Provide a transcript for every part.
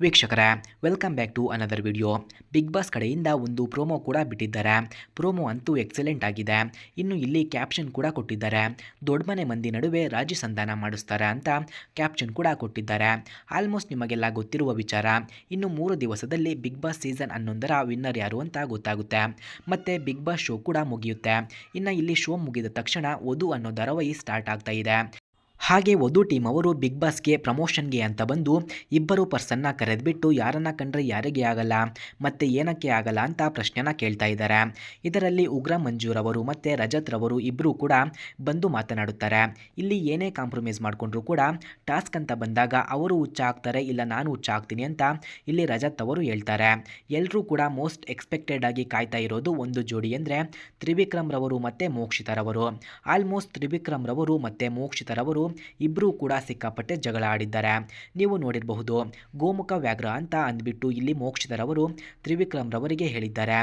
ವೀಕ್ಷಕರೇ, welcome back to another video. Bigg Boss ಕಡೆಯಿಂದ ಒಂದು ಪ್ರೋಮೋ ಕೂಡ ಬಿಟ್ಟಿದ್ದಾರೆ. ಪ್ರೋಮೋ ಅಂತೂ ಎಕ್ಸಲೆಂಟ್ ಆಗಿದೆ. ಇನ್ನು ಇಲ್ಲಿ ಕ್ಯಾಪ್ಷನ್ ಕೂಡ ಕೊಟ್ಟಿದ್ದಾರೆ. ದೊಡ್ಡ ಮನೆ ಮಂದಿ ನಡುವೆ ರಾಜಿ ಸಂಧಾನ ಮಾಡಿಸ್ತಾರೆ ಅಂತ ಕ್ಯಾಪ್ಷನ್ ಕೂಡ ಕೊಟ್ಟಿದ್ದಾರೆ. ಆಲ್ಮೋಸ್ಟ್ ನಿಮಗೆಲ್ಲ ಗೊತ್ತಿರುವ ವಿಚಾರ. ಇನ್ನು 3 ದಿವಸದಲ್ಲಿ ಬಿಗ್ ಬಾಸ್ ಸೀಸನ್ 11ರ ವಿನ್ನರ್ ಯಾರು ಅಂತ ಗೊತ್ತಾಗುತ್ತೆ. ಮತ್ತೆ ಬಿಗ್ ಬಾಸ್ ಶೋ ಕೂಡ ಮುಗಿಯುತ್ತೆ. ಇನ್ನು ಇಲ್ಲಿ ಶೋ ಮುಗಿದ ತಕ್ಷಣ ವಧು ಅನ್ನೋ ಧಾರಾವಾಹಿ ಸ್ಟಾರ್ಟ್ ಆಗ್ತಾ ಇದೆ. ಹಾಗೆ ವಧು ಟೀಮ್ ಅವರು ಬಿಗ್ ಬಾಸ್ಗೆ ಪ್ರಮೋಷನ್ಗೆ ಅಂತ ಬಂದು ಇಬ್ಬರು ಪರ್ಸನ್ನ ಕರೆದ್ಬಿಟ್ಟು ಯಾರನ್ನ ಕಂಡ್ರೆ ಯಾರಿಗೆ ಆಗಲ್ಲ ಮತ್ತು ಏನಕ್ಕೆ ಆಗಲ್ಲ ಅಂತ ಪ್ರಶ್ನೆನ ಕೇಳ್ತಾ ಇದ್ದಾರೆ. ಇದರಲ್ಲಿ ಉಗ್ರ ಮಂಜೂರವರು ಮತ್ತು ರಜತ್ ರವರು ಇಬ್ಬರು ಕೂಡ ಬಂದು ಮಾತನಾಡುತ್ತಾರೆ. ಇಲ್ಲಿ ಏನೇ ಕಾಂಪ್ರಮೈಸ್ ಮಾಡಿಕೊಂಡ್ರು ಕೂಡ ಟಾಸ್ಕ್ ಅಂತ ಬಂದಾಗ ಅವರು ಹುಚ್ಚ ಆಗ್ತಾರೆ, ಇಲ್ಲ ನಾನು ಹುಚ್ಚ ಆಗ್ತೀನಿ ಅಂತ ಇಲ್ಲಿ ರಜತ್ ಅವರು ಹೇಳ್ತಾರೆ. ಎಲ್ಲರೂ ಕೂಡ ಮೋಸ್ಟ್ ಎಕ್ಸ್ಪೆಕ್ಟೆಡ್ ಆಗಿ ಕಾಯ್ತಾ ಇರೋದು ಒಂದು ಜೋಡಿ ಅಂದರೆ ತ್ರಿವಿಕ್ರಮ್ ರವರು ಮತ್ತು ಮೋಕ್ಷಿತರವರು. ಆಲ್ಮೋಸ್ಟ್ ತ್ರಿವಿಕ್ರಮ್ ರವರು ಮತ್ತು ಮೋಕ್ಷಿತರವರು ಇಬ್ಬರೂ ಕೂಡ ಸಿಕ್ಕಾಪಟ್ಟೆ ಜಗಳ ಆಡಿದ್ದಾರೆ. ನೀವು ನೋಡಿರಬಹುದು, ಗೋಮುಖ ವ್ಯಾಘ್ರ ಅಂತ ಅಂದ್ಬಿಟ್ಟು ಇಲ್ಲಿ ಮೋಕ್ಷಿತರವರು ತ್ರಿವಿಕ್ರಮ್ ರವರಿಗೆ ಹೇಳಿದ್ದಾರೆ.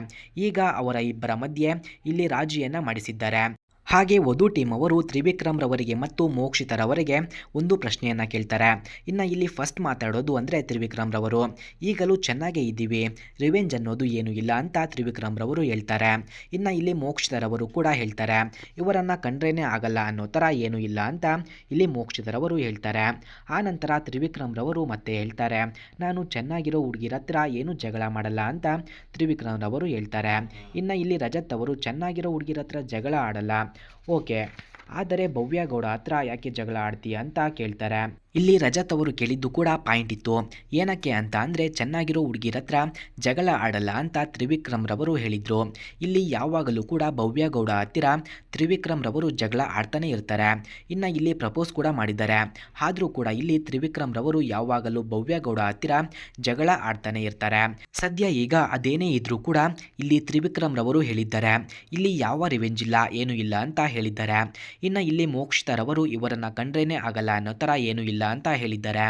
ಈಗ ಅವರ ಇಬ್ಬರ ಮಧ್ಯೆ ಇಲ್ಲಿ ರಾಜಿಯನ್ನು ಮಾಡಿಸಿದ್ದಾರೆ. ಹಾಗೆ ವಧು ಟೀಮ್ ಅವರು ತ್ರಿವಿಕ್ರಮ್ ರವರಿಗೆ ಮತ್ತು ಮೋಕ್ಷಿತರವರಿಗೆ ಒಂದು ಪ್ರಶ್ನೆಯನ್ನು ಕೇಳ್ತಾರೆ. ಇನ್ನು ಇಲ್ಲಿ ಫಸ್ಟ್ ಮಾತಾಡೋದು ಅಂದರೆ ತ್ರಿವಿಕ್ರಮ್ ರವರು, ಈಗಲೂ ಚೆನ್ನಾಗೇ ಇದ್ದೀವಿ, ರಿವೆಂಜ್ ಅನ್ನೋದು ಏನೂ ಇಲ್ಲ ಅಂತ ತ್ರಿವಿಕ್ರಮ್ ರವರು ಹೇಳ್ತಾರೆ. ಇನ್ನು ಇಲ್ಲಿ ಮೋಕ್ಷಿತರವರು ಕೂಡ ಹೇಳ್ತಾರೆ, ಇವರನ್ನು ಕಂಡ್ರೇನೆ ಆಗಲ್ಲ ಅನ್ನೋ ಥರ ಏನೂ ಇಲ್ಲ ಅಂತ ಇಲ್ಲಿ ಮೋಕ್ಷಿತರವರು ಹೇಳ್ತಾರೆ. ಆ ನಂತರ ತ್ರಿವಿಕ್ರಮ್ ರವರು ಮತ್ತೆ ಹೇಳ್ತಾರೆ, ನಾನು ಚೆನ್ನಾಗಿರೋ ಹುಡುಗಿರ ಹತ್ರ ಏನೂ ಜಗಳ ಮಾಡಲ್ಲ ಅಂತ ತ್ರಿವಿಕ್ರಮ್ ರವರು ಹೇಳ್ತಾರೆ. ಇನ್ನು ಇಲ್ಲಿ ರಜತ್ ಅವರು ಚೆನ್ನಾಗಿರೋ ಹುಡುಗಿರ ಹತ್ರ ಜಗಳ ಆಡಲ್ಲ, ಓಕೆ, ಆದರೆ ಭವ್ಯ ಗೌಡ ಹತ್ರ ಯಾಕೆ ಜಗಳ ಆಡ್ತೀಯ ಅಂತ ಕೇಳ್ತಾರೆ. ಇಲ್ಲಿ ರಜತ್ ಅವರು ಕೇಳಿದ್ದು ಕೂಡ ಪಾಯಿಂಟ್ ಇತ್ತು. ಏನಕ್ಕೆ ಅಂತ ಅಂದರೆ ಚೆನ್ನಾಗಿರೋ ಹುಡುಗಿರ ಹತ್ರ ಜಗಳ ಆಡಲ್ಲ ಅಂತ ತ್ರಿವಿಕ್ರಮ್ ರವರು ಹೇಳಿದರು. ಇಲ್ಲಿ ಯಾವಾಗಲೂ ಕೂಡ ಭವ್ಯ ಗೌಡ ಹತ್ತಿರ ತ್ರಿವಿಕ್ರಮ್ ರವರು ಜಗಳ ಆಡ್ತಾನೆ ಇರ್ತಾರೆ. ಇನ್ನು ಇಲ್ಲಿ ಪ್ರಪೋಸ್ ಕೂಡ ಮಾಡಿದ್ದಾರೆ. ಆದರೂ ಕೂಡ ಇಲ್ಲಿ ತ್ರಿವಿಕ್ರಮ್ ರವರು ಯಾವಾಗಲೂ ಭವ್ಯ ಗೌಡ ಹತ್ತಿರ ಜಗಳ ಆಡ್ತಾನೆ ಇರ್ತಾರೆ. ಸದ್ಯ ಈಗ ಅದೇನೇ ಇದ್ರೂ ಕೂಡ ಇಲ್ಲಿ ತ್ರಿವಿಕ್ರಮ್ ರವರು ಹೇಳಿದ್ದಾರೆ, ಇಲ್ಲಿ ಯಾವ ರಿವೆಂಜ್ ಇಲ್ಲ, ಏನೂ ಇಲ್ಲ ಅಂತ ಹೇಳಿದ್ದಾರೆ. ಇನ್ನು ಇಲ್ಲಿ ಮೋಕ್ಷಿತರವರು ಇವರನ್ನು ಕಂಡ್ರೇನೆ ಆಗಲ್ಲ ಅನ್ನೋ ಥರ ಏನೂ ಇಲ್ಲ ಅಂತ ಹೇಳಿದ್ದಾರೆ.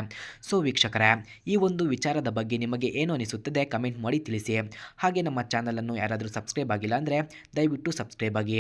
ಸೊ ವೀಕ್ಷಕರೇ, ಈ ಒಂದು ವಿಚಾರದ ಬಗ್ಗೆ ನಿಮಗೆ ಏನು ಅನಿಸುತ್ತದೆ ಕಮೆಂಟ್ ಮಾಡಿ ತಿಳಿಸಿ. ಹಾಗೆ ನಮ್ಮ ಚಾನಲನ್ನು ಯಾರಾದರೂ ಸಬ್ಸ್ಕ್ರೈಬ್ ಆಗಿಲ್ಲ ಅಂದರೆ ದಯವಿಟ್ಟು ಸಬ್ಸ್ಕ್ರೈಬ್ ಆಗಿ.